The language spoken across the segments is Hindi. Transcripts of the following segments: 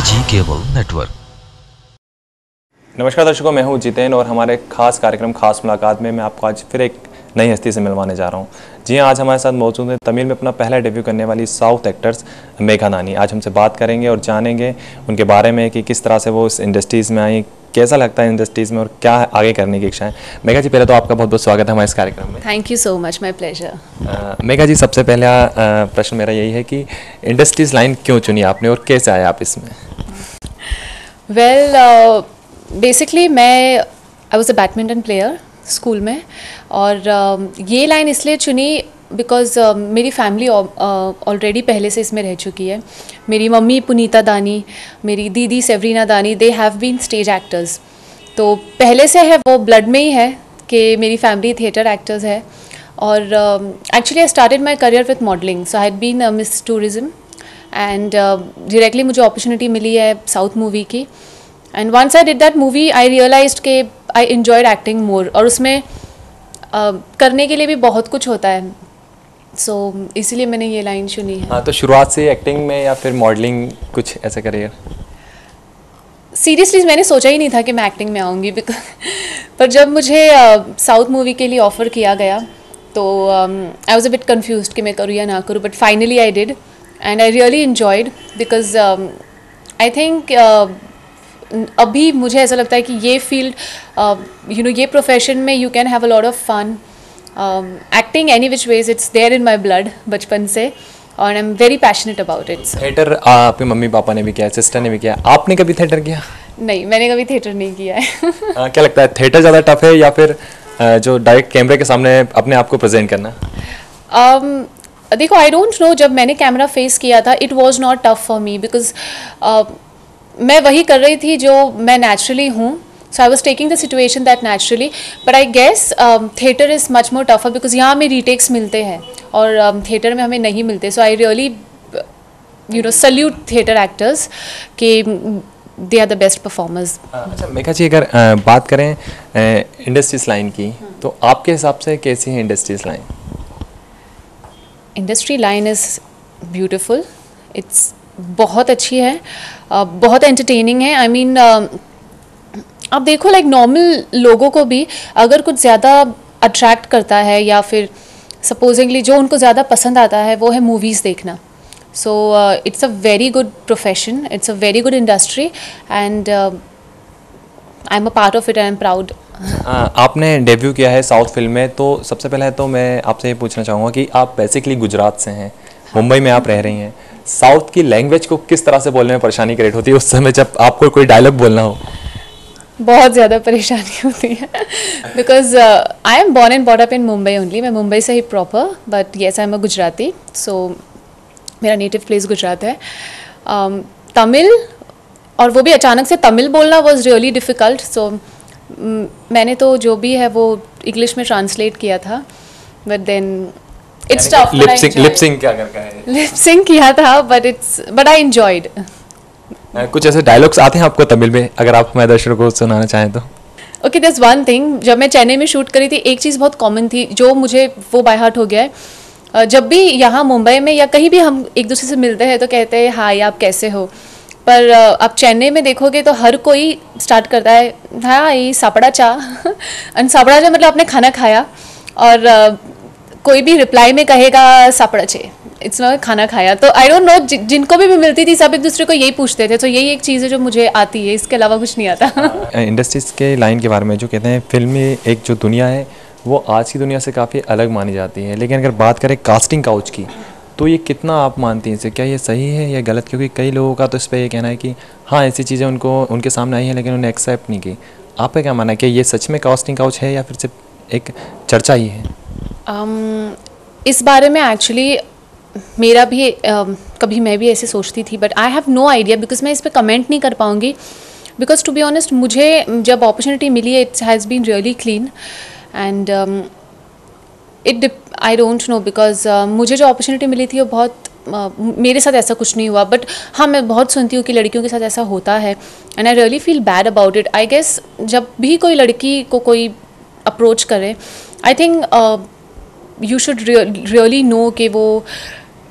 जी केबल नेटवर्क। नमस्कार दर्शकों, मैं हूं जितेन और हमारे खास कार्यक्रम खास मुलाकात में मैं आपको आज फिर एक नई हस्ती से मिलवाने जा रहा हूं। जी हां, आज हमारे साथ मौजूद हैं तमिल में अपना पहला डेब्यू करने वाली साउथ एक्टर्स मेघा नानी। आज हमसे बात करेंगे और जानेंगे उनके बारे में कि किस तरह से वो इस इंडस्ट्रीज़ में आई, कैसा लगता है इंडस्ट्रीज़ में और क्या आगे करने की इच्छा है। मेघा जी, पहले तो आपका बहुत बहुत स्वागत है हमारे इस कार्यक्रम में। Thank you so much, my pleasure. Megha ji, सबसे पहला प्रश्न मेरा यही है कि इंडस्ट्रीज़ लाइन क्यों चुनी आपने और कैसे आया आप इसमें? वेल, बेसिकली मैं I was a badminton player school में, और ये लाइन इसलिए चुनी बिकॉज मेरी फैमिली ऑलरेडी पहले से इसमें रह चुकी है। मेरी मम्मी पुनीता दानी, मेरी दीदी Severina Dani, they have been stage actors. तो पहले से है, वो ब्लड में ही है कि मेरी फैमिली थिएटर एक्टर्स है। और actually I started my career with modelling, so I had been Miss Tourism and directly मुझे अपॉर्चुनिटी मिली है साउथ मूवी की। And once I did that movie I realized के आई एन्जॉयड एक्टिंग मोर, और उसमें करने के लिए भी बहुत कुछ होता है, सो इसीलिए मैंने ये लाइन चुनी है। हाँ, तो शुरुआत से एक्टिंग में या फिर मॉडलिंग कुछ ऐसा करियर? सीरियसली मैंने सोचा ही नहीं था कि मैं एक्टिंग में आऊँगी, पर जब मुझे साउथ मूवी के लिए ऑफ़र किया गया तो I was a bit confused कि मैं करूँ या ना करूँ, but finally I did and I really enjoyed because I think अभी मुझे ऐसा लगता है कि ये फील्ड ये प्रोफेशन में you can have a lot of fun. Acting any which ways, it's there in my blood बचपन से, और I am very passionate about it. Theatre आपके मम्मी पापा ने भी किया, सिस्टर ने भी किया, आपने कभी थिएटर किया? नहीं, मैंने कभी थिएटर नहीं किया है। क्या लगता है, थिएटर ज़्यादा टफ है या फिर जो डायरेक्ट कैमरे के सामने अपने आप को प्रेजेंट करना? देखो, आई डोंट नो, जब मैंने कैमरा फेस किया था it was not tough for me because मैं वही कर रही थी जो मैं नेचुरली हूँ, so I was taking the situation that naturally. But I guess theatre is much more tougher because यहाँ हमें रीटेक्स मिलते हैं और थिएटर में हमें नहीं मिलते। So I really salute theatre actors कि they are the best performers. अच्छा मेघा जी, अगर बात करें इंडस्ट्रीज लाइन की, तो आपके हिसाब से कैसी है industries line? Industry line is beautiful, it's बहुत अच्छी है, बहुत एंटरटेनिंग है। आई मीन आप देखो, लाइक नॉर्मल लोगों को भी अगर कुछ ज़्यादा अट्रैक्ट करता है या फिर सपोजिंगली जो उनको ज़्यादा पसंद आता है वो है मूवीज़ देखना। So it's a very good profession, it's a very good industry and I am a part of it and I am proud. आपने डेब्यू किया है साउथ फिल्म में, तो सबसे पहले तो मैं आपसे ये पूछना चाहूँगा कि आप बेसिकली गुजरात से हैं, मुंबई में आप रह रही हैं। साउथ की लैंग्वेज को किस तरह से बोलने में परेशानी क्रिएट होती है उस समय जब आपको कोई डायलॉग बोलना हो? बहुत ज़्यादा परेशानी होती है because I am born and born up in Mumbai only. मैं मुंबई से ही proper, but yes I am a Gujarati, so मेरा नेटिव प्लेस गुजरात है। तमिल, और वो भी अचानक से तमिल बोलना वॉज रियली डिफ़िकल्ट, सो मैंने तो जो भी है वो इंग्लिश में ट्रांसलेट किया था, but then it's tough. Lip sync क्या करके है? लिपसिंग किया था, बट आई एंजॉयड। कुछ ऐसे डायलॉग्स आते हैं आपको तमिल में, अगर आप हमारे दर्शकों को सुनाना चाहें तो? ओके, दिस वन थिंग, जब मैं चेन्नई में शूट करी थी एक चीज़ बहुत कॉमन थी जो मुझे वो बाय हार्ट हो गया है। जब भी यहाँ मुंबई में या कहीं भी हम एक दूसरे से मिलते हैं तो कहते हैं हाय आप कैसे हो, पर आप चेन्नई में देखोगे तो हर कोई स्टार्ट करता है हाय सापड़ा चा एंड सापड़ा चा मतलब आपने खाना खाया, और कोई भी रिप्लाई में कहेगा सापड़ा चे, इट्स नॉट खाना खाया। तो आई डोंट नो, जिनको भी मिलती थी सब एक दूसरे को यही पूछते थे, तो यही एक चीज़ है जो मुझे आती है, इसके अलावा कुछ नहीं आता। इंडस्ट्रीज के लाइन के बारे में जो कहते हैं, फिल्मी एक जो दुनिया है वो आज की दुनिया से काफ़ी अलग मानी जाती है, लेकिन अगर बात करें कास्टिंग काउच की, तो ये कितना आप मानती हैं इसे, क्या ये सही है या गलत? क्योंकि कई लोगों का तो इस पर ये कहना है कि हाँ ऐसी चीज़ें उनको उनके सामने आई हैं लेकिन उन्हें एक्सेप्ट नहीं की। आपका क्या मानना है कि ये सच में कास्टिंग काउच है या फिर सिर्फ एक चर्चा ही है? इस बारे में एक्चुअली मेरा भी कभी मैं भी ऐसे सोचती थी, but I have no idea because मैं इस पर कमेंट नहीं कर पाऊँगी, बिकॉज टू बी ऑनेस्ट मुझे जब अपॉर्चुनिटी मिली है it has been really clean and I don't know because मुझे जो अपॉर्चुनिटी मिली थी वो बहुत मेरे साथ ऐसा कुछ नहीं हुआ, बट हाँ मैं बहुत सुनती हूँ कि लड़कियों के साथ ऐसा होता है and I really feel bad about it. I guess जब भी कोई लड़की को कोई अप्रोच करे, I think you should really know कि वो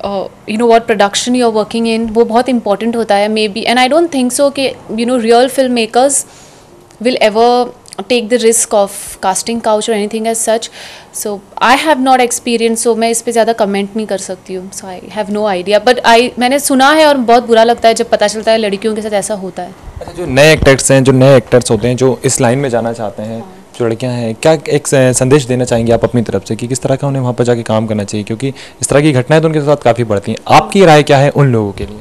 what production you're working in, वो बहुत important होता है may be. And I don't think so कि real filmmakers will ever take the risk of casting couch or anything as such. So I have not experienced, so मैं इस पे ज़्यादा comment नहीं कर सकती हूँ. So I have no idea, but मैंने सुना है और बहुत बुरा लगता है जब पता चलता है लड़कियों के साथ ऐसा होता है. अच्छा, जो नए एक्टर्स होते हैं जो इस लाइन में जाना चाहते हैं, जो लड़कियां हैं, क्या एक संदेश देना चाहेंगे आप अपनी तरफ से कि किस तरह का उन्हें वहाँ पर जाके काम करना चाहिए, क्योंकि इस तरह की घटनाएं तो उनके साथ काफ़ी बढ़ती हैं. आपकी राय क्या है उन लोगों के लिए?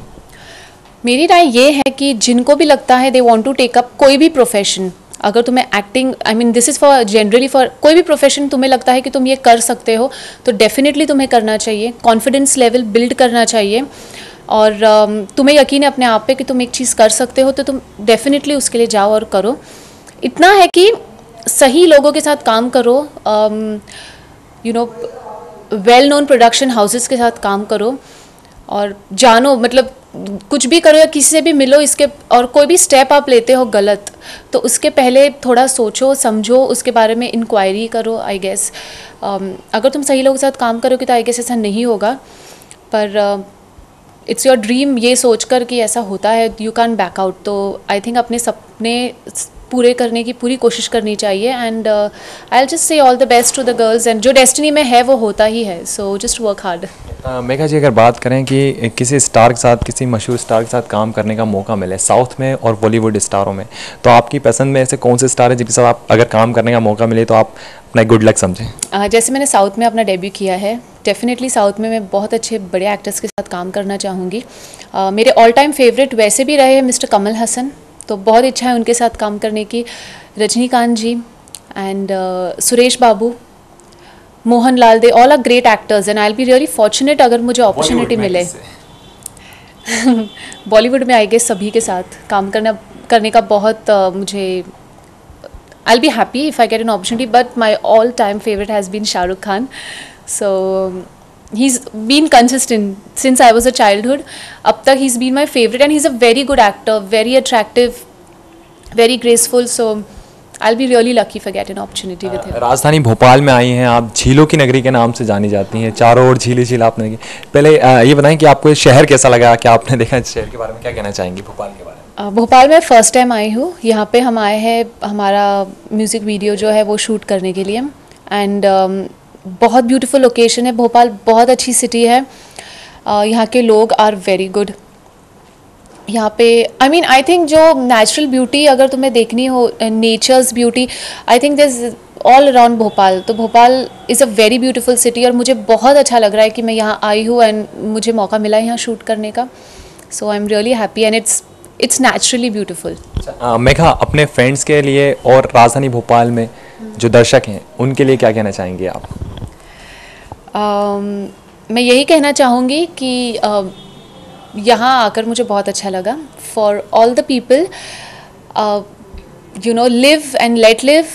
मेरी राय ये है कि जिनको भी लगता है they want to take up कोई भी प्रोफेशन, अगर तुम्हें acting, I mean this is for generally for कोई भी प्रोफेशन, तुम्हें लगता है कि तुम ये कर सकते हो तो डेफिनेटली तुम्हें करना चाहिए. कॉन्फिडेंस लेवल बिल्ड करना चाहिए और तुम्हें यकीन है अपने आप पे कि तुम एक चीज़ कर सकते हो तो तुम डेफिनेटली उसके लिए जाओ और करो. इतना है कि सही लोगों के साथ काम करो, वेल नोन प्रोडक्शन हाउसेस के साथ काम करो और जानो, मतलब कुछ भी करो या किसी से भी मिलो इसके, और कोई भी स्टेप आप लेते हो गलत तो उसके पहले थोड़ा सोचो समझो, उसके बारे में इंक्वायरी करो. आई गेस अगर तुम सही लोगों के साथ काम करोगे तो आई गेस ऐसा नहीं होगा, पर इट्स योर ड्रीम ये सोच कर कि ऐसा होता है, यू कैन बैक आउट. तो आई थिंक अपने सपने पूरे करने की पूरी कोशिश करनी चाहिए. And I will just say all the best to the girls, and जो डेस्टिनी में है वो होता ही है, so just work hard. Megha ji, अगर बात करें कि किसी स्टार के साथ, किसी मशहूर स्टार के साथ काम करने का मौका मिले साउथ में और बॉलीवुड स्टारों में, तो आपकी पसंद में ऐसे कौन से स्टार है जिनके साथ आप अगर काम करने का मौका मिले तो आप अपना गुड लक समझें? जैसे मैंने साउथ में अपना डेब्यू किया है, डेफिनेटली साउथ में मैं बहुत अच्छे बड़े एक्टर्स के साथ काम करना चाहूँगी. मेरे ऑल टाइम फेवरेट वैसे भी रहे हैं मिस्टर कमल हसन, तो बहुत इच्छा है उनके साथ काम करने की. Rajinikanth ji and Suresh Babu, Mohan Lal, they all are great actors and I will be really fortunate अगर मुझे अपॉर्चुनिटी मिले. बॉलीवुड में आई गेस सभी के साथ काम करने का बहुत मुझे, I will be happy if I get an opportunity, but my all time favourite has been Shahrukh Khan. So he's been consistent since I was a childhood. अब तक he's been my favorite and he's a very good actor, very attractive, very graceful. So I'll be really lucky if I get an opportunity with him. राजधानी भोपाल में आई हैं आप, झीलों की नगरी के नाम से जानी जाती हैं, चारों ओर झील झील आपने देखी. पहले ये बताएं कि आपको ये शहर कैसा लगा, क्या आपने देखा इस शहर के बारे में, क्या कहना चाहेंगी भोपाल के बारे में? भोपाल में फर्स्ट टाइम आई हूँ. यहाँ पे हम आए हैं हमारा म्यूज़िक वीडियो जो है वो शूट करने के लिए. एंड बहुत ब्यूटीफुल लोकेशन है भोपाल, बहुत अच्छी सिटी है. यहाँ के लोग आर वेरी गुड. यहाँ पे आई थिंक जो नेचुरल ब्यूटी अगर तुम्हें देखनी हो, nature's beauty, I think this all around Bhopal. तो Bhopal is a very beautiful city और मुझे बहुत अच्छा लग रहा है कि मैं यहाँ आई हूँ एंड मुझे मौका मिला है यहाँ शूट करने का. So I am really happy and it's naturally beautiful. Megha, अपने फ्रेंड्स के लिए और राजधानी भोपाल में जो दर्शक हैं उनके लिए क्या कहना चाहेंगे आप? मैं यही कहना चाहूँगी कि यहाँ आकर मुझे बहुत अच्छा लगा. For all the people, live and let live.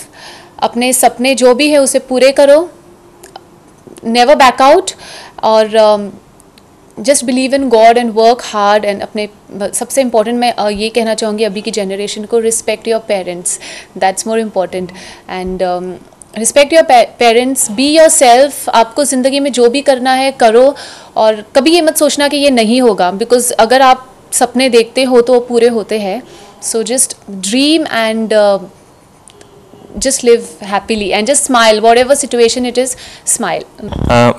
अपने सपने जो भी है उसे पूरे करो, नेवर बैक आउट, और just believe in God and work hard. And अपने सबसे इम्पोर्टेंट मैं ये कहना चाहूँगी अभी की जनरेशन को, respect your parents, that's more important. And respect your parents, be your self. आपको ज़िंदगी में जो भी करना है करो और कभी ये मत सोचना कि ये नहीं होगा, बिकॉज अगर आप सपने देखते हो तो वो पूरे होते हैं. So just dream and just live happily and just smile, whatever situation it is, smile.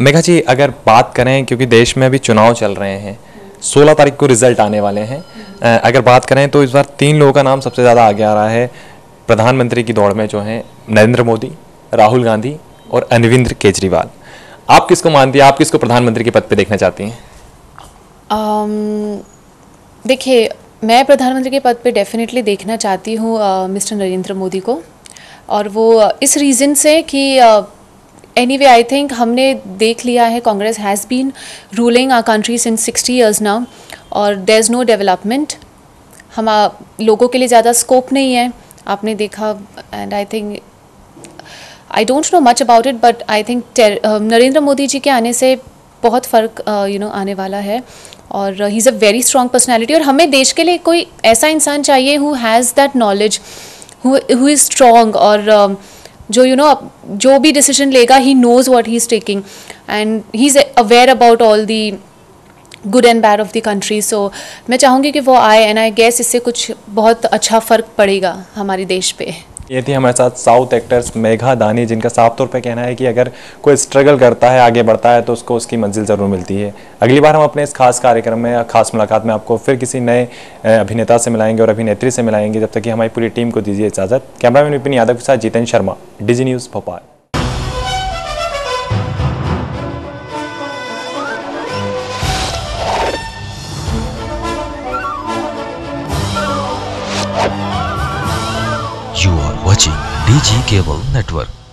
Megha ji, अगर बात करें, क्योंकि देश में अभी चुनाव चल रहे हैं, 16 तारीख को रिजल्ट आने वाले हैं, अगर बात करें तो इस बार 3 लोगों का नाम सबसे ज़्यादा आगे आ रहा है प्रधानमंत्री की दौड़ में, जो हैं नरेंद्र मोदी, राहुल गांधी और अरविंद केजरीवाल. आप किसको मानती हैं, आप किसको प्रधानमंत्री के पद पे देखना चाहती हैं? देखिए, मैं प्रधानमंत्री के पद पे डेफिनेटली देखना चाहती हूँ मिस्टर नरेंद्र मोदी को, और वो इस रीज़न से कि एनीवे आई थिंक हमने देख लिया है Congress has been ruling our country since 60 years now, और देयर इज़ नो डेवलपमेंट. हम लोगों के लिए ज़्यादा स्कोप नहीं है, आपने देखा. And I think I don't know much about it, but I think Narendra Modi ji के आने से बहुत फ़र्क आने वाला है. और he is a very strong personality, और हमें देश के लिए कोई ऐसा इंसान चाहिए who has that knowledge, who is strong, और जो जो भी डिसीजन लेगा he knows what he is taking and he is aware about all the good and bad of the country. So मैं चाहूँगी कि वो आए, एंड आई गेस इससे कुछ बहुत अच्छा फ़र्क पड़ेगा हमारे देश पे। ये थी हमारे साथ साउथ एक्टर्स मेघा दानी, जिनका साफ तौर पे कहना है कि अगर कोई स्ट्रगल करता है, आगे बढ़ता है, तो उसको उसकी मंजिल ज़रूर मिलती है। अगली बार हम अपने इस खास कार्यक्रम में, खास मुलाकात में आपको फिर किसी नए अभिनेता से मिलाएंगे और अभिनेत्री से मिलाएंगे। जब तक कि हमारी पूरी टीम को दीजिए इजाज़त। कैमरामैन विपिन यादव के साथ Jitendra Sharma, DG news Bhopal. You are watching DG Cable Network.